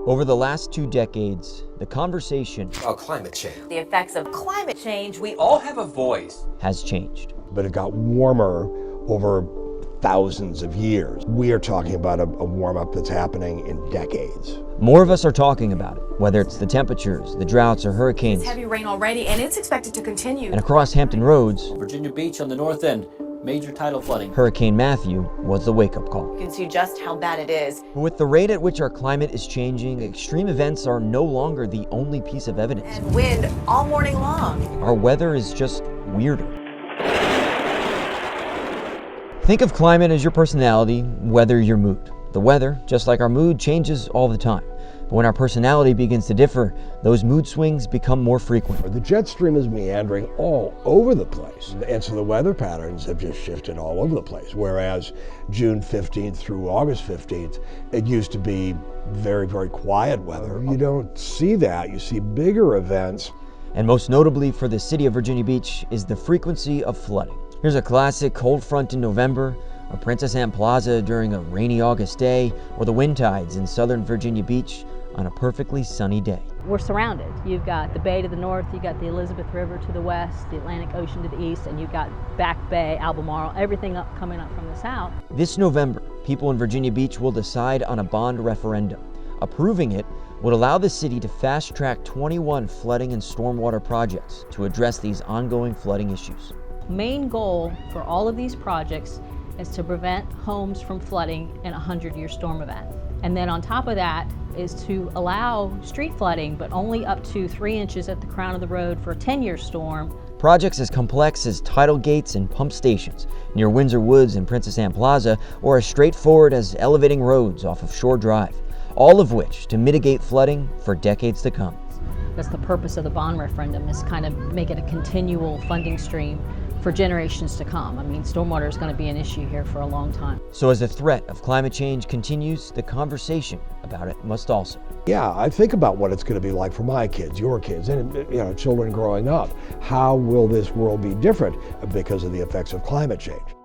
Over the last 2 decades, the conversation about climate change, the effects of climate change, we all have a voice, has changed. But it got warmer over thousands of years. We are talking about a warm-up that's happening in decades. More of us are talking about it, whether it's the temperatures, the droughts, or hurricanes. It's heavy rain already, and it's expected to continue. And across Hampton Roads, Virginia Beach on the north end, major tidal flooding. Hurricane Matthew was the wake-up call. You can see just how bad it is. But with the rate at which our climate is changing, extreme events are no longer the only piece of evidence. And wind all morning long. Our weather is just weirder. Think of climate as your personality, weather your mood. The weather, just like our mood, changes all the time. But when our personality begins to differ, those mood swings become more frequent. The jet stream is meandering all over the place. And so the weather patterns have just shifted all over the place. Whereas June 15th through August 15th, it used to be very, very quiet weather. You don't see that. You see bigger events. And most notably for the city of Virginia Beach is the frequency of flooding. Here's a classic cold front in November, or Princess Anne Plaza during a rainy August day, or the wind tides in southern Virginia Beach on a perfectly sunny day. We're surrounded. You've got the bay to the north, you've got the Elizabeth River to the west, the Atlantic Ocean to the east, and you've got Back Bay, Albemarle, everything coming up from the south. This November, people in Virginia Beach will decide on a bond referendum. Approving it would allow the city to fast-track 21 flooding and stormwater projects to address these ongoing flooding issues. Main goal for all of these projects is to prevent homes from flooding in a 100-year storm event. And then on top of that is to allow street flooding, but only up to 3 inches at the crown of the road for a 10-year storm. Projects as complex as tidal gates and pump stations near Windsor Woods and Princess Anne Plaza, or as straightforward as elevating roads off of Shore Drive, all of which to mitigate flooding for decades to come. That's the purpose of the bond referendum, is kind of make it a continual funding stream for generations to come. I mean, stormwater is going to be an issue here for a long time. So as the threat of climate change continues, the conversation about it must also. Yeah, I think about what it's going to be like for my kids, your kids, and children growing up. How will this world be different because of the effects of climate change?